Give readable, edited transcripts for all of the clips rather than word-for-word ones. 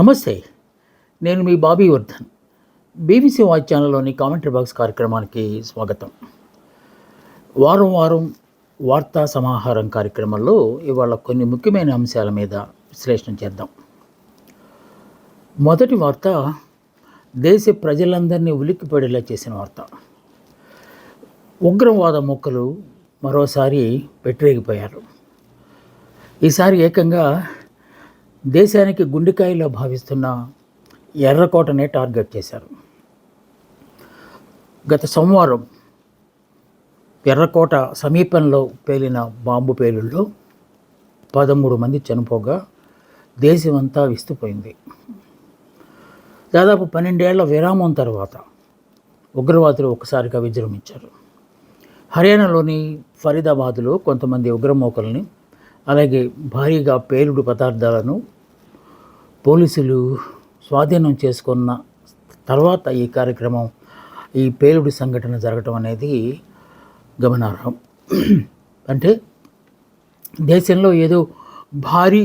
నమస్తే. నేను మీ బాబీ వర్ధన్. బీబీసీ వాచ్ ఛానల్లోని కామెంటరీ బాక్స్ కార్యక్రమానికి స్వాగతం. వారం వారం వార్తా సమాహారం కార్యక్రమంలో ఇవాళ కొన్ని ముఖ్యమైన అంశాల మీద విశ్లేషణ చేద్దాం. మొదటి వార్త దేశ ప్రజలందరినీ ఉలిక్కిపడేలా చేసిన వార్త. ఉగ్రవాద మూకలు మరోసారి పెట్టిరేగిపోయారు. ఈసారి ఏకంగా దేశానికి గుండెకాయలో భావిస్తున్న ఎర్రకోటనే టార్గెట్ చేశారు. గత సోమవారం ఎర్రకోట సమీపంలో పేలిన బాంబు పేలుల్లో 13 మంది చనిపోగా దేశమంతా విస్తుపోయింది. దాదాపు 12 ఏళ్ల విరామం తర్వాత ఉగ్రవాదులు ఒకసారిగా విజృంభించారు. హర్యానాలోని ఫరీదాబాద్లో కొంతమంది ఉగ్రమూకల్ని, అలాగే భారీగా పేలుడు పదార్థాలను పోలీసులు స్వాధీనం చేసుకున్న తర్వాత ఈ పేలుడు సంఘటన జరగటం అనేది గమనార్హం. అంటే దేశంలో ఏదో భారీ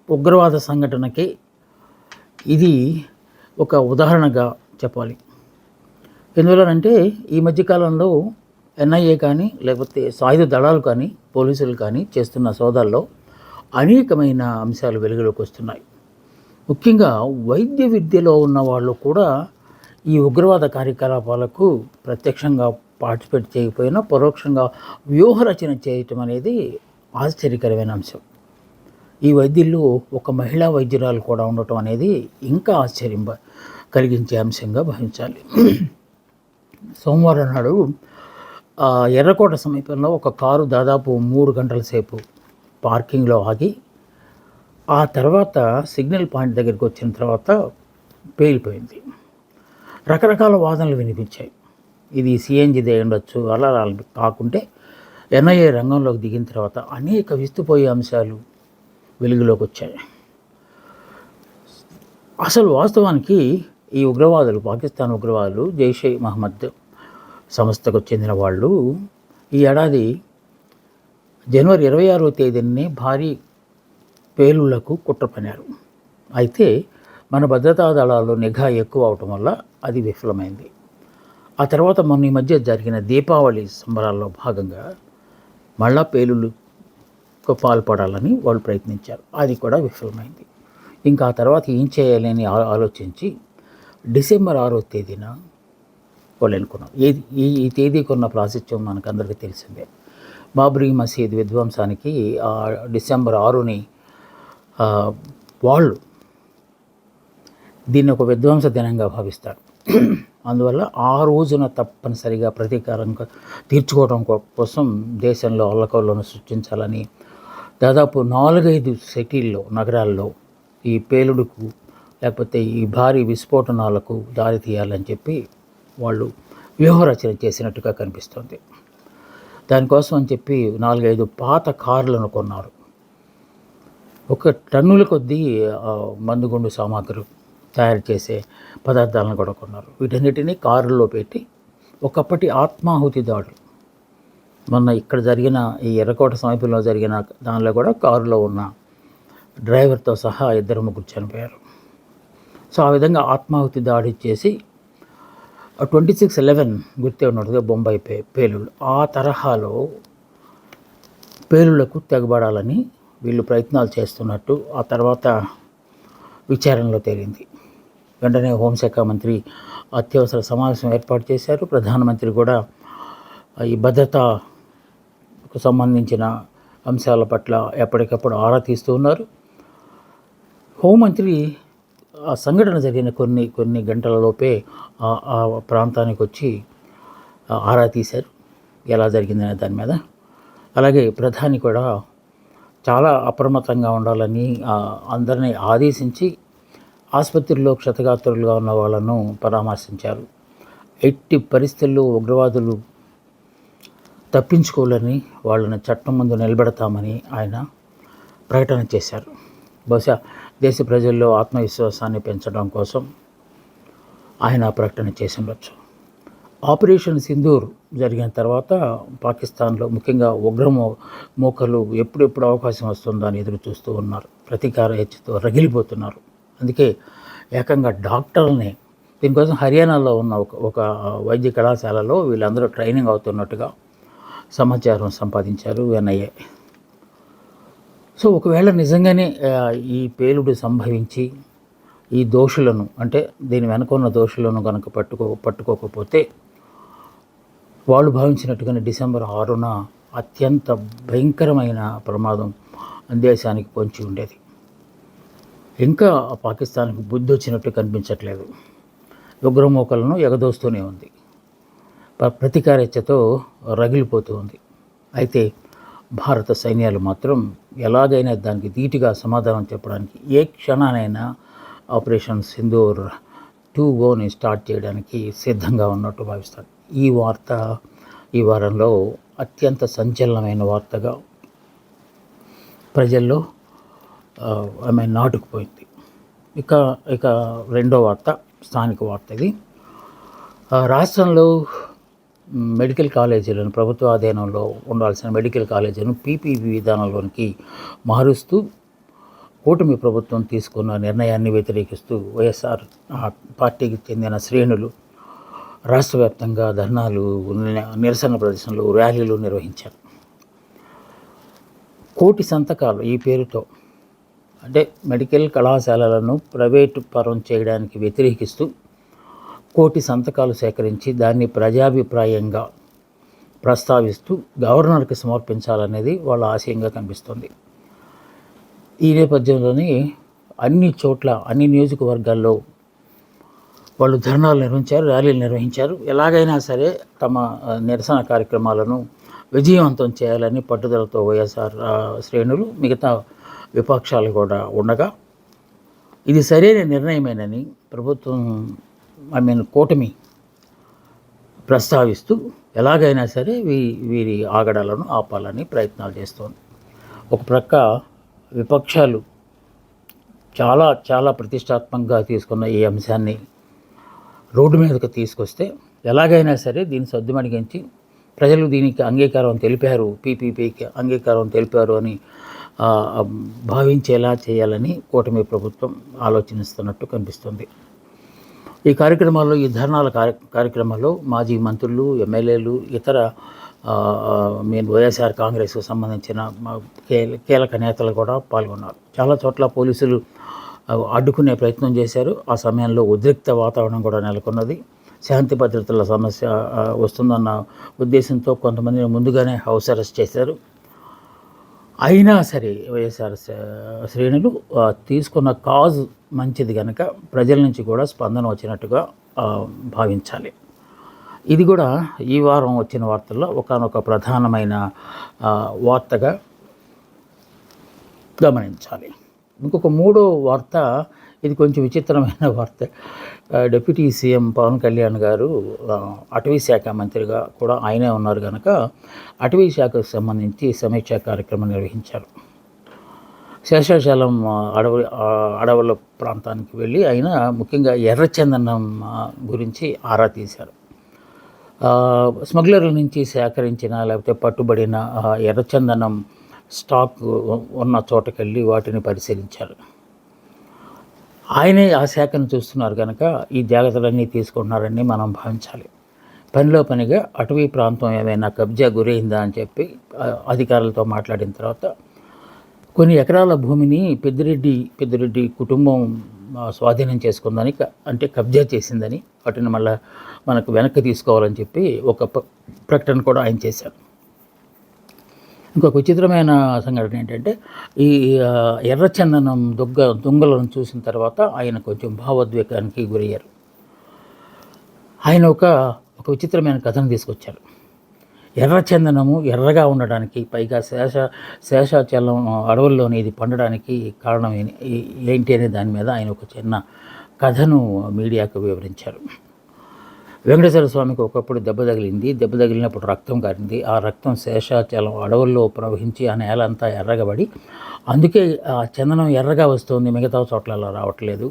ఉగ్రవాద సంఘటనకి ఇది ఒక ఉదాహరణగా చెప్పాలి. ఎందువలనంటే ఈ మధ్యకాలంలో ఎన్ఐఏ కానీ లేకపోతే సాయుధ దళాలు కానీ పోలీసులు కానీ చేస్తున్న సోదాల్లో అనేకమైన అంశాలు వెలుగులోకి వస్తున్నాయి. ముఖ్యంగా వైద్య విద్యలో ఉన్న వాళ్ళు కూడా ఈ ఉగ్రవాద కార్యకలాపాలకు ప్రత్యక్షంగా పార్టిసిపేట్ చేయకపోయినా పరోక్షంగా వ్యూహరచన చేయటం అనేది ఆశ్చర్యకరమైన అంశం. ఈ వైద్యుల్లో ఒక మహిళా వైద్యురాలు కూడా ఉండటం అనేది ఇంకా ఆశ్చర్యం కలిగించే అంశంగా భావించాలి. సోమవారం నాడు ఎర్రకోట సమీపంలో ఒక కారు దాదాపు 3 గంటల సేపు పార్కింగ్లో ఆగి ఆ తర్వాత సిగ్నల్ పాయింట్ దగ్గరికి వచ్చిన తర్వాత పేలిపోయింది. రకరకాల వాదనలు వినిపించాయి. ఇది సిఎన్జిదే ఉండొచ్చు, అలా కాకుంటే ఎన్ఐఏ రంగంలోకి దిగిన తర్వాత అనేక విస్తుపోయే అంశాలు వెలుగులోకి వచ్చాయి. అసలు వాస్తవానికి ఈ ఉగ్రవాదులు, పాకిస్తాన్ ఉగ్రవాదులు జైషే మహమ్మద్ సంస్థకు చెందిన వాళ్ళు ఈ ఏడాది జనవరి 26వ తేదీనే భారీ పేలుళ్లకు కుట్ర పన్నారు. అయితే మన భద్రతా దళాల్లో నిఘా ఎక్కువ అవటం వల్ల అది విఫలమైంది. ఆ తర్వాత మొన్న ఈ మధ్య జరిగిన దీపావళి సంబరాల్లో భాగంగా మళ్ళా పేలుళ్లకు పాల్పడాలని వాళ్ళు ప్రయత్నించారు. అది కూడా విఫలమైంది. ఇంకా ఆ తర్వాత ఏం చేయాలని ఆలోచించి డిసెంబర్ 6వ తేదీన వాళ్ళు అనుకున్నాం. ఈ తేదీకి ఉన్న ప్రాశస్త్యం మనకందరికీ తెలిసిందే. బాబ్రీ మసీద్ విధ్వంసానికి డిసెంబర్ 6ని వాళ్ళు దీన్ని ఒక విధ్వంస దినంగా భావిస్తారు. అందువల్ల ఆ రోజున తప్పనిసరిగా ప్రతీకారంగా తీర్చుకోవడం కోసం దేశంలో అల్లకల్లోను సృష్టించాలని దాదాపు 4-5 సిటీల్లో, నగరాల్లో ఈ పేలుడుకు లేకపోతే ఈ భారీ విస్ఫోటనాలకు దారి తీయాలని చెప్పి వాళ్ళు వ్యూహరచన చేసినట్టుగా కనిపిస్తుంది. దానికోసం అని చెప్పి 4-5 పాత కార్లను కొన్నారు. 1 టన్నుల కొద్దీ మందుగుండు సామాగ్రి తయారు చేసే పదార్థాలను కూడా కొన్నారు. వీటన్నిటినీ కారుల్లో పెట్టి ఒకప్పటి ఆత్మాహుతి దాడులు, మొన్న ఇక్కడ జరిగిన ఈ ఎర్రకోట సమీపంలో జరిగిన దానిలో కూడా కారులో ఉన్న డ్రైవర్తో సహా 2-3 చనిపోయారు. సో ఆ విధంగా ఆత్మాహుతి దాడి చేసి 26/11 గుర్తే ఉన్నట్టుగా బొంబాయి పేలుళ్ళు, ఆ తరహాలో పేలుళ్లకు తెగబడాలని వీళ్ళు ప్రయత్నాలు చేస్తున్నట్టు ఆ తర్వాత విచారణలో తేలింది. వెంటనే హోంశాఖ మంత్రి అత్యవసర సమావేశం ఏర్పాటు చేశారు. ప్రధానమంత్రి కూడా ఈ భద్రతకు సంబంధించిన అంశాల పట్ల ఎప్పటికప్పుడు ఆరా తీస్తూ ఉన్నారు. హోంమంత్రి ఆ సంఘటన జరిగిన కొన్ని గంటలలోపే ఆ ప్రాంతానికి వచ్చి ఆరా తీశారు ఎలా జరిగిందనే దాని మీద. అలాగే ప్రధాని కూడా చాలా అప్రమత్తంగా ఉండాలని అందరినీ ఆదేశించి ఆసుపత్రిలో క్షతగాత్రులుగా ఉన్న వాళ్ళను పరామర్శించారు. ఎట్టి పరిస్థితుల్లో ఉగ్రవాదులు తప్పించుకోవాలని, వాళ్ళని చట్టం ముందు నిలబెడతామని ఆయన ప్రకటన చేశారు. బహుశా దేశ ప్రజల్లో ఆత్మవిశ్వాసాన్ని పెంచడం కోసం ఆయన ప్రకటన చేసి ఉండొచ్చు. ఆపరేషన్ సింధూర్ జరిగిన తర్వాత పాకిస్తాన్లో ముఖ్యంగా మూకలు ఎప్పుడెప్పుడు అవకాశం వస్తుందో అని ఎదురు చూస్తూ ఉన్నారు. ప్రతీకార హెచ్చుతో రగిలిపోతున్నారు. అందుకే ఏకంగా డాక్టర్ని దీనికోసం హర్యానాలో ఉన్న ఒక వైద్య కళాశాలలో వీళ్ళందరూ ట్రైనింగ్ అవుతున్నట్టుగా సమాచారం సంపాదించారు ఎన్ఐఏ. సో ఒకవేళ నిజంగానే ఈ పేలుడు సంభవించి ఈ దోషులను, అంటే దీని వెనక ఉన్న దోషులను కనుక పట్టుకోకపోతే వాళ్ళు భావించినట్టుగానే డిసెంబర్ 6న అత్యంత భయంకరమైన ప్రమాదం దేశానికి పొంచి ఉండేది. ఇంకా పాకిస్తాన్కి బుద్ధి వచ్చినట్టు కనిపించట్లేదు. ఉగ్రమూకలను ఎగదోస్తూనే ఉంది, ప్రతీకారేచ్ఛతో రగిలిపోతూ ఉంది. అయితే భారత సైన్యాలు మాత్రం ఎలాగైనా దానికి ధీటుగా సమాధానం చెప్పడానికి ఏ క్షణానైనా ఆపరేషన్ సింధూర్ 2.0ని స్టార్ట్ చేయడానికి సిద్ధంగా ఉన్నట్టు భావిస్తారు. ఈ వార్త ఈ వారంలో అత్యంత సంచలనమైన వార్తగా ప్రజల్లో ఆమె నాటుకుపోయింది. ఇక రెండో వార్త స్థానిక వార్త. ఇది రాష్ట్రంలో మెడికల్ కాలేజీలను, ప్రభుత్వ ఆధీనంలో ఉండాల్సిన మెడికల్ కాలేజీలను పీపీపీ విధానంలోనికి మారుస్తూ కూటమి ప్రభుత్వం తీసుకున్న నిర్ణయాన్ని వ్యతిరేకిస్తూ వైఎస్ఆర్ పార్టీకి చెందిన శ్రేణులు రాష్ట్ర వ్యాప్తంగా ధర్నాలు, నిరసన ప్రదర్శనలు, ర్యాలీలు నిర్వహించారు. 1,000,000 సంతకాలు ఈ పేరుతో, అంటే మెడికల్ కళాశాలలను ప్రైవేటు పరం చేయడానికి వ్యతిరేకిస్తూ 1,000,000 సంతకాలు సేకరించి దాన్ని ప్రజాభిప్రాయంగా ప్రస్తావిస్తూ గవర్నర్కి సమర్పించాలనేది వాళ్ళ ఆశయంగా కనిపిస్తుంది. ఈ నేపథ్యంలోనే అన్ని చోట్ల, అన్ని నియోజకవర్గాల్లో వాళ్ళు ధర్నాలు నిర్వహించారు, ర్యాలీలు నిర్వహించారు. ఎలాగైనా సరే తమ నిరసన కార్యక్రమాలను విజయవంతం చేయాలని పట్టుదలతో వైఎస్ఆర్ శ్రేణులు, మిగతా విపక్షాలు కూడా ఉండగా, ఇది సరైన నిర్ణయమేనని ప్రభుత్వం, కూటమి ప్రస్తావిస్తూ ఎలాగైనా సరే వీరి ఆగడాలను ఆపాలని ప్రయత్నాలు చేస్తోంది. ఒక ప్రక్క విపక్షాలు చాలా ప్రతిష్టాత్మకంగా తీసుకున్న ఈ అంశాన్ని రోడ్డు మీదకు తీసుకొస్తే ఎలాగైనా సరే దీన్ని సద్దుమణిగించి ప్రజలు దీనికి అంగీకారం తెలిపారు, పీపీపీకి అంగీకారం తెలిపారు అని భావించేలా చేయాలని కూటమి ప్రభుత్వం ఆలోచిస్తున్నట్టు కనిపిస్తుంది. ఈ కార్యక్రమాల్లో, ఈ ధర్నాల కార్యక్రమాల్లో మాజీ మంత్రులు, ఎమ్మెల్యేలు, ఇతర వైఎస్ఆర్ కాంగ్రెస్కు సంబంధించిన కీలక నేతలు కూడా పాల్గొన్నారు. చాలా చోట్ల పోలీసులు అడ్డుకునే ప్రయత్నం చేశారు. ఆ సమయంలో ఉద్రిక్త వాతావరణం కూడా నెలకొన్నది. శాంతి భద్రతల సమస్య వస్తుందన్న ఉద్దేశంతో కొంతమందిని ముందుగానే హౌస్ అరెస్ట్ చేశారు. అయినా సరే వైఎస్ఆర్ శ్రేణులు తీసుకున్న కాజ్ మంచిది కనుక ప్రజల నుంచి కూడా స్పందన వచ్చినట్టుగా భావించాలి. ఇది కూడా ఈ వారం వచ్చిన వార్తల్లో ఒకానొక ప్రధానమైన వార్తగా గమనించాలి. ఇంకొక మూడో వార్త, ఇది కొంచెం విచిత్రమైన వార్త. డిప్యూటీ సీఎం పవన్ కళ్యాణ్ గారు అటవీ శాఖ మంత్రిగా కూడా ఆయనే ఉన్నారు కనుక అటవీ శాఖకు సంబంధించి సమీక్షా కార్యక్రమం నిర్వహించారు. శేషాచలం అడవుల ప్రాంతానికి వెళ్ళి ఆయన ముఖ్యంగా ఎర్రచందనం గురించి ఆరా తీశారు. స్మగ్లర్ల నుంచి సేకరించిన లేకపోతే పట్టుబడిన ఎర్రచందనం స్టాక్ ఉన్న చోటకెళ్ళి వాటిని పరిశీలించారు. ఆయనే ఆ శాఖను చూస్తున్నారు కనుక ఈ జాగ్రత్తలన్నీ తీసుకుంటున్నారని మనం భావించాలి. పనిలో పనిగా అటవీ ప్రాంతం ఏమైనా కబ్జా గురైందా అని చెప్పి అధికారులతో మాట్లాడిన తర్వాత కొన్ని ఎకరాల భూమిని పెద్దిరెడ్డి కుటుంబం స్వాధీనం చేసుకుందని, అంటే కబ్జా చేసిందని, వాటిని మళ్ళీ మనకు వెనక్కి తీసుకోవాలని చెప్పి ఒక ప్రకటన కూడా ఆయన చేశారు. ఇంకొక విచిత్రమైన సంఘటన ఏంటంటే, ఈ ఎర్రచందనం దొంగలను చూసిన తర్వాత ఆయన కొంచెం భావోద్వేగానికి గురయ్యారు. ఆయన ఒక విచిత్రమైన కథను తీసుకొచ్చారు. ఎర్రచందనము ఎర్రగా ఉండడానికి, పైగా శేషాచలం అడవుల్లోని ఇది పండడానికి కారణం ఏంటి అనే దాని మీద ఆయన ఒక చిన్న కథను మీడియాకు వివరించారు. వెంకటేశ్వర స్వామికి ఒకప్పుడు దెబ్బ తగిలినప్పుడు రక్తం కారింది. ఆ రక్తం శేషాచలం అడవుల్లో ప్రవహించి ఆ నేల అంతా ఎర్రగబడి, అందుకే ఆ చందనం ఎర్రగా వస్తుంది, మిగతా చోట్లలో రావట్లేదు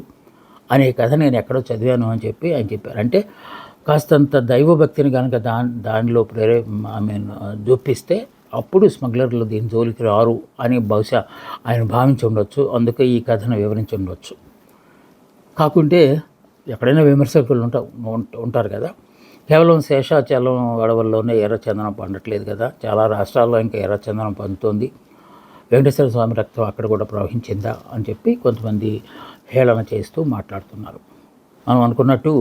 అనే కథ నేను ఎక్కడో చదివాను అని చెప్పి ఆయన చెప్పారు. అంటే కాస్తంత దైవభక్తిని కనుక దానిలో జొప్పిస్తే అప్పుడు స్మగ్లర్లు దీని జోలికి రారు అని బహుశా ఆయన భావించి ఉండొచ్చు. అందుకే ఈ కథను వివరించి ఉండొచ్చు. కాకుంటే ఎక్కడైనా విమర్శకులు ఉంటారు కదా. కేవలం శేషాచలం అడవుల్లోనే ఎర్రచందనం పండట్లేదు కదా, చాలా రాష్ట్రాల్లో ఇంకా ఎర్రచందనం పండుతోంది. వెంకటేశ్వర స్వామి రక్తం అక్కడ కూడా ప్రవహించిందా అని చెప్పి కొంతమంది హేళన చేస్తూ మాట్లాడుతున్నారు. మనం అనుకున్నట్టు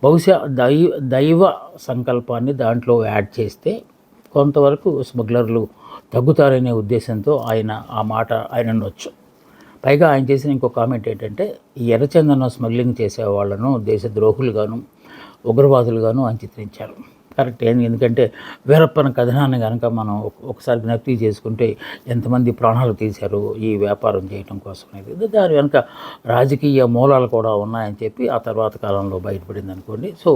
బహుశా దైవ సంకల్పాన్ని దాంట్లో యాడ్ చేస్తే కొంతవరకు స్మగ్లర్లు తగ్గుతారనే ఉద్దేశంతో ఆయన ఆ మాట ఆయన అనొచ్చు. పైగా ఆయన చేసిన ఇంకో కామెంట్ ఏంటంటే, ఈ ఎర్రచందనం స్మగ్లింగ్ చేసే వాళ్ళను దేశద్రోహులుగాను ఉగ్రవాదులుగాను ఆయన చిత్రించారు. కరెక్ట్. ఎందుకంటే వీరప్పన కథనాన్ని కనుక మనం ఒకసారి జ్ఞప్తి చేసుకుంటే ఎంతమంది ప్రాణాలు తీశారు ఈ వ్యాపారం చేయడం కోసం అనేది. దాని వెనుక రాజకీయ మూలాలు కూడా ఉన్నాయని చెప్పి ఆ తర్వాత కాలంలో బయటపడింది అనుకోండి. సో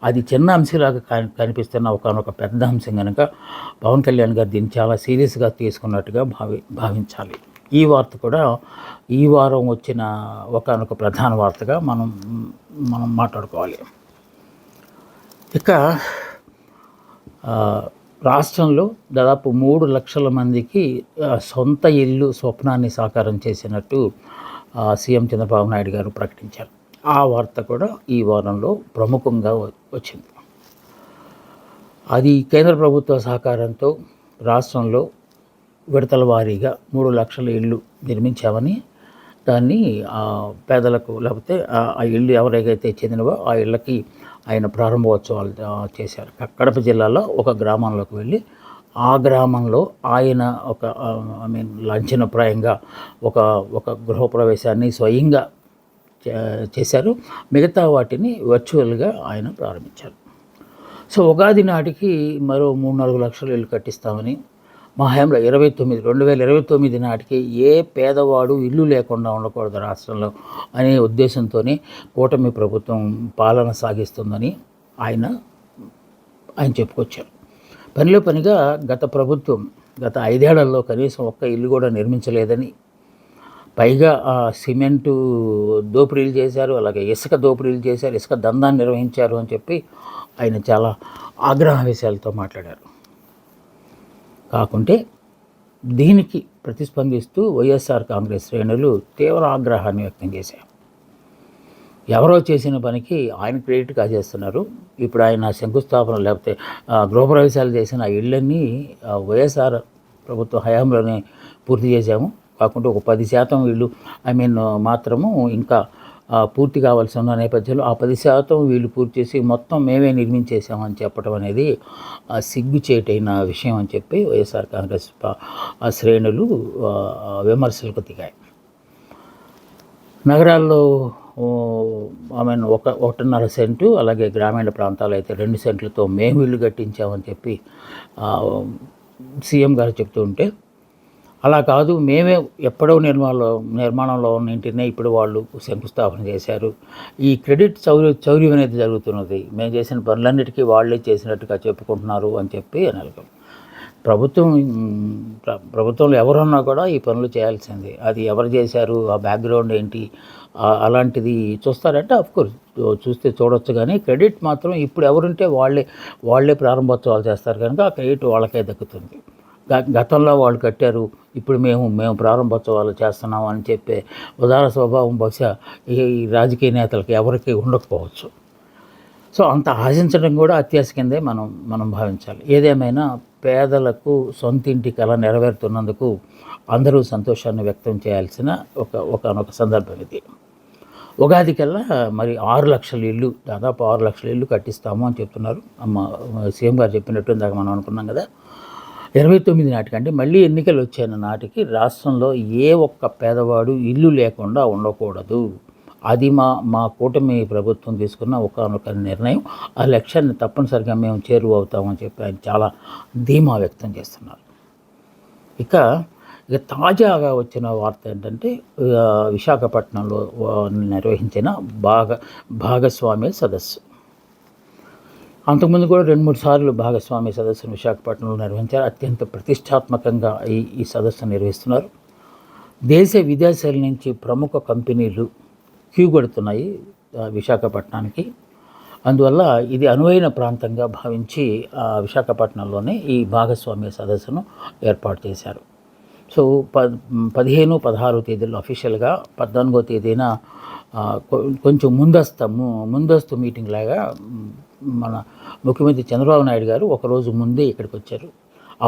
అది చిన్న అంశంలాగా కనిపిస్తున్న ఒకనొక పెద్ద అంశం కనుక పవన్ కళ్యాణ్ గారు దీన్ని చాలా సీరియస్గా తీసుకున్నట్టుగా భావించాలి. ఈ వార్త కూడా ఈ వారం వచ్చిన ఒకనొక ప్రధాన వార్తగా మనం మాట్లాడుకోవాలి. ఇక రాష్ట్రంలో దాదాపు 3 లక్షల మందికి సొంత ఇల్లు స్వప్నాన్ని సాకారం చేసినట్టు సీఎం చంద్రబాబు నాయుడు గారు ప్రకటించారు. ఆ వార్త కూడా ఈ వారంలో ప్రముఖంగా వచ్చింది. అది కేంద్ర ప్రభుత్వ సహకారంతో రాష్ట్రంలో విడతల వారీగా 3 లక్షల ఇళ్ళు నిర్మించామని, దాన్ని పేదలకు లేకపోతే ఆ ఇళ్ళు ఎవరికైతే చెందినవో ఆ ఇళ్ళకి ఆయన ప్రారంభోత్సవాలు చేశారు. కడప జిల్లాలో ఒక గ్రామంలోకి వెళ్ళి ఆ గ్రామంలో ఆయన లాంఛనప్రాయంగా ఒక గృహప్రవేశాన్ని స్వయంగా చేశారు. మిగతా వాటిని వర్చువల్గా ఆయన ప్రారంభించారు. సో ఉగాది నాటికి మరో 3-4 లక్షల ఇళ్ళు కట్టిస్తామని, మా హయాంలో 2029 నాటికి ఏ పేదవాడు ఇల్లు లేకుండా ఉండకూడదు రాష్ట్రంలో అనే ఉద్దేశంతోనే కూటమి ప్రభుత్వం పాలన సాగిస్తుందని ఆయన చెప్పుకొచ్చారు. పనిలో పనిగా గత 5 ఏళ్లలో కనీసం ఒక్క ఇల్లు కూడా నిర్మించలేదని, పైగా సిమెంటు దోపిడీలు చేశారు, అలాగే ఇసుక దోపిడీలు చేశారు, ఇసుక దందాన్ని నిర్వహించారు అని చెప్పి ఆయన చాలా ఆగ్రహావేశాలతో మాట్లాడారు. కాకుంటే దీనికి ప్రతిస్పందిస్తూ వైఎస్ఆర్ కాంగ్రెస్ శ్రేణులు తీవ్ర ఆగ్రహాన్ని వ్యక్తం చేశారు. ఎవరో చేసిన పనికి ఆయన క్రెడిట్ కాజేస్తున్నారు. ఇప్పుడు ఆయన శంకుస్థాపన లేకపోతే గృహప్రవేశాలు చేసిన ఇళ్ళన్నీ వైఎస్ఆర్ ప్రభుత్వ హయాంలోనే పూర్తి చేశాము. కాకుంటే ఒక 10% ఇళ్ళు మాత్రము ఇంకా పూర్తి కావాల్సి ఉన్న నేపథ్యంలో ఆ 10% వీళ్ళు పూర్తి చేసి మొత్తం మేమే నిర్మించేసామని చెప్పడం అనేది సిగ్గుచేటైన విషయం అని చెప్పి వైఎస్ఆర్ కాంగ్రెస్ శ్రేణులు విమర్శలకు దిగాయి. నగరాల్లో 1.5 సెంటు, అలాగే గ్రామీణ ప్రాంతాలు అయితే 2 సెంట్లతో మేము ఇల్లు కట్టించామని చెప్పి సీఎం గారు చెప్తూ ఉంటే, అలా కాదు, మేమే ఎప్పుడో నిర్మాణంలో ఉన్న ఇంటినే ఇప్పుడు వాళ్ళు శంకుస్థాపన చేశారు, ఈ క్రెడిట్ చౌర్యం అనేది జరుగుతున్నది, మేము చేసిన పనులన్నిటికీ వాళ్ళే చేసినట్టుగా చెప్పుకుంటున్నారు అని చెప్పి అనగలం. ప్రభుత్వంలో ఎవరున్నా కూడా ఈ పనులు చేయాల్సిందే. అది ఎవరు చేశారు, ఆ బ్యాక్గ్రౌండ్ ఏంటి, అలాంటిది చూస్తారంటే అఫ్కోర్స్ చూస్తే చూడొచ్చు, కానీ క్రెడిట్ మాత్రం ఇప్పుడు ఎవరుంటే వాళ్ళే ప్రారంభోత్సవాలు చేస్తారు కనుక ఆ క్రెడిట్ వాళ్ళకే దక్కుతుంది. గతంలో వాళ్ళు కట్టారు, ఇప్పుడు మేము ప్రారంభోత్సవాలు చేస్తున్నాం అని చెప్పే ఉదార స్వభావం బహుశా ఈ రాజకీయ నేతలకు ఎవరికి ఉండకపోవచ్చు. సో అంత ఆశించడం కూడా అత్యాశ కిందే మనం భావించాలి. ఏదేమైనా పేదలకు సొంతింటి కళ నెరవేరుతున్నందుకు అందరూ సంతోషాన్ని వ్యక్తం చేయాల్సిన ఒకనొక సందర్భం ఇది. ఉగాదికల్లా మరి 6 లక్షల ఇళ్ళు, దాదాపు 6 లక్షల ఇళ్ళు కట్టిస్తాము అని చెప్తున్నారు. సీఎం గారు చెప్పినట్టు ఇందాక మనం అనుకున్నాం కదా, 29 నాటికి, అంటే మళ్ళీ ఎన్నికలు వచ్చేన నాటికి రాష్ట్రంలో ఏ ఒక్క పేదవాడు ఇల్లు లేకుండా ఉండకూడదు. అది మా కూటమి ప్రభుత్వం తీసుకున్న ఒకనొక నిర్ణయం. ఆ లక్ష్యాన్ని తప్పనిసరిగా మేము చేరువవుతామని చెప్పి ఆయన చాలా ధీమా వ్యక్తం చేస్తున్నారు. ఇక తాజాగా వచ్చిన వార్త ఏంటంటే, విశాఖపట్నంలో నిర్వహించిన భాగస్వామ్య సదస్సు. అంతకుముందు కూడా 2-3 సార్లు భాగస్వామ్య సదస్సును విశాఖపట్నంలో నిర్వహించారు. అత్యంత ప్రతిష్టాత్మకంగా ఈ సదస్సు నిర్వహిస్తున్నారు. దేశ విదేశాల నుంచి ప్రముఖ కంపెనీలు క్యూ కొడుతున్నాయి విశాఖపట్నానికి. అందువల్ల ఇది అనువైన ప్రాంతంగా భావించి విశాఖపట్నంలోనే ఈ భాగస్వామ్య సదస్సును ఏర్పాటు చేశారు. సో 15, 16 తేదీల్లో అఫీషియల్గా 14వ తేదీన కొంచెం ముందస్తు మీటింగ్ లాగా మన ముఖ్యమంత్రి చంద్రబాబు నాయుడు గారు ఒకరోజు ముందే ఇక్కడికి వచ్చారు.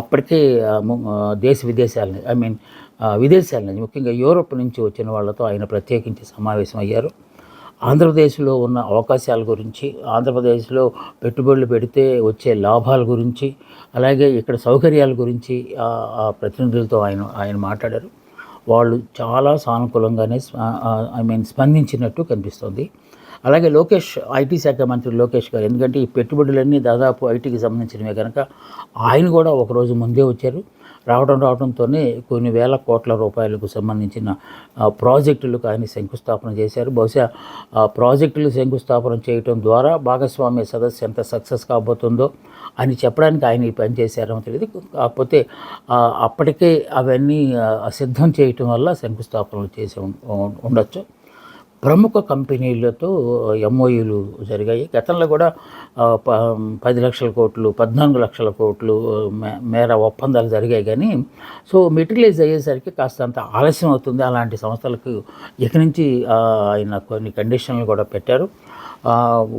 అప్పటికే విదేశాల నుంచి ముఖ్యంగా యూరోప్ నుంచి వచ్చిన వాళ్ళతో ఆయన ప్రత్యేకించి సమావేశం అయ్యారు. ఆంధ్రప్రదేశ్లో ఉన్న అవకాశాల గురించి, ఆంధ్రప్రదేశ్లో పెట్టుబడులు పెడితే వచ్చే లాభాల గురించి, అలాగే ఇక్కడ సౌకర్యాల గురించి ఆ ప్రతినిధులతో ఆయన మాట్లాడారు. వాళ్ళు చాలా సానుకూలంగానే స్పందించినట్టు కనిపిస్తుంది. అలాగే ఐటీ శాఖ మంత్రి లోకేష్ గారు, ఎందుకంటే ఈ పెట్టుబడులన్నీ దాదాపు ఐటీకి సంబంధించినవే కనుక ఆయన కూడా ఒకరోజు ముందే వచ్చారు. రావడంతోనే కొన్ని వేల కోట్ల రూపాయలకు సంబంధించిన ప్రాజెక్టులకు ఆయన శంకుస్థాపన చేశారు. బహుశా ప్రాజెక్టులు శంకుస్థాపన చేయడం ద్వారా భాగస్వామ్య సదస్సు ఎంత సక్సెస్ కాబోతుందో అని చెప్పడానికి ఆయన ఈ పని చేశారో తెలియదు. కాకపోతే అప్పటికే అవన్నీ సిద్ధం చేయటం వల్ల శంకుస్థాపనలు చేసి ఉండొచ్చు. ప్రముఖ కంపెనీలతో ఎంఓయూలు జరిగాయి. గతంలో కూడా 10 లక్షల కోట్లు, 14 లక్షల కోట్లు మేర ఒప్పందాలు జరిగాయి. కానీ సో మెటీరియలైజ్ అయ్యేసరికి కాస్తంత ఆలస్యం అవుతుంది. అలాంటి సంస్థలకు ఇక నుంచి ఆయన కొన్ని కండిషన్లు కూడా పెట్టారు.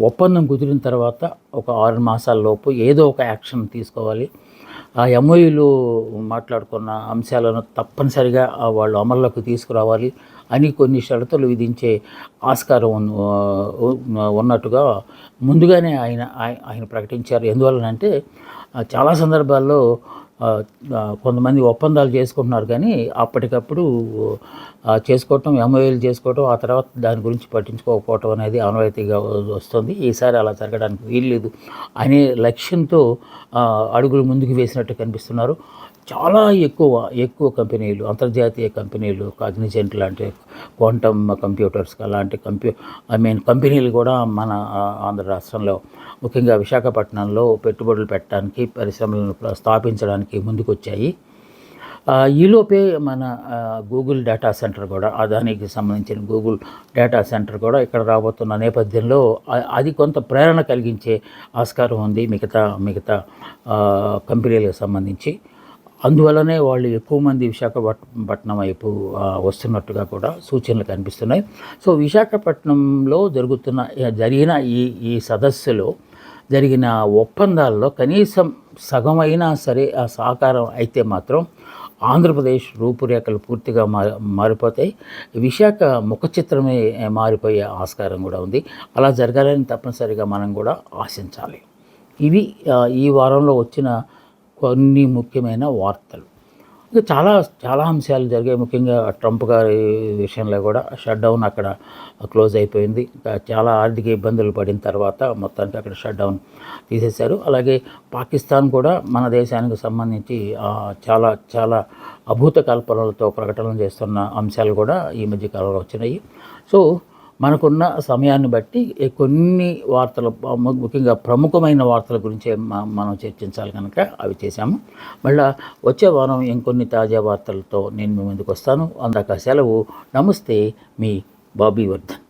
ఒప్పందం కుదిరిన తర్వాత ఒక 6 మాసాల లోపు ఏదో ఒక యాక్షన్ తీసుకోవాలి. ఆ ఎంఓయూలు మాట్లాడుకున్న అంశాలను తప్పనిసరిగా వాళ్ళు అమల్లోకి తీసుకురావాలి అని కొన్ని షరతులు విధించే ఆస్కారం ఉన్నట్టుగా ముందుగానే ఆయన ప్రకటించారు. ఎందువలనంటే చాలా సందర్భాల్లో కొంతమంది ఒప్పందాలు చేసుకుంటున్నారు, కానీ అప్పటికప్పుడు చేసుకోవటం, ఎంఓయూలు చేసుకోవటం, ఆ తర్వాత దాని గురించి పట్టించుకోకపోవటం అనేది ఆనవాయితీగా వస్తుంది. ఈసారి అలా జరగడానికి వీల్లేదు అనే లక్ష్యంతో అడుగులు ముందుకు వేసినట్టు కనిపిస్తున్నారు. చాలా ఎక్కువ కంపెనీలు, అంతర్జాతీయ కంపెనీలు, కాగ్నిజెంట్ లాంటి క్వాంటమ్ కంప్యూటర్స్ అలాంటి కంపెనీలు కూడా మన ఆంధ్ర రాష్ట్రంలో ముఖ్యంగా విశాఖపట్నంలో పెట్టుబడులు పెట్టడానికి, పరిశ్రమలను స్థాపించడానికి ముందుకొచ్చాయి. ఈలోపే మన గూగుల్ డేటా సెంటర్ కూడా, అదానికి సంబంధించిన గూగుల్ డేటా సెంటర్ కూడా ఇక్కడ రాబోతున్న నేపథ్యంలో అది కొంత ప్రేరణ కలిగించే ఆస్కారం ఉంది మిగతా కంపెనీలకు సంబంధించి. అందువల్లనే వాళ్ళు ఎక్కువ మంది విశాఖపట్నం వైపు వస్తున్నట్టుగా కూడా సూచనలు కనిపిస్తున్నాయి. సో విశాఖపట్నంలో జరిగిన ఈ సదస్సులో జరిగిన ఒప్పందాల్లో కనీసం సగమైనా సరే ఆ సహకారం అయితే మాత్రం ఆంధ్రప్రదేశ్ రూపురేఖలు పూర్తిగా మారిపోతాయి. విశాఖ ముఖ చిత్రమే మారిపోయే ఆస్కారం కూడా ఉంది. అలా జరగాలని తప్పనిసరిగా మనం కూడా ఆశించాలి. ఇవి ఈ వారంలో వచ్చిన కొన్ని ముఖ్యమైన వార్తలు. ఇంకా చాలా అంశాలు జరిగాయి. ముఖ్యంగా ట్రంప్ గారి విషయంలో కూడా షట్ డౌన్ అక్కడ క్లోజ్ అయిపోయింది. చాలా ఆర్థిక ఇబ్బందులు పడిన తర్వాత మొత్తానికి అక్కడ షట్ డౌన్ తీసేశారు. అలాగే పాకిస్తాన్ కూడా మన దేశానికి సంబంధించి చాలా అభూత కల్పనలతో ప్రకటనలు చేస్తున్న అంశాలు కూడా ఈ మధ్య కాలంలో వచ్చినాయి. సో మనకున్న సమయాన్ని బట్టి కొన్ని వార్తలు, ముఖ్యంగా ప్రముఖమైన వార్తల గురించే మనం చర్చించాలి కనుక అవి చేశాము. మళ్ళీ వచ్చే వారం ఇంకొన్ని తాజా వార్తలతో నేను మీ ముందుకు వస్తాను. అందాక సెలవు. నమస్తే, మీ బాబీ వర్ధన్.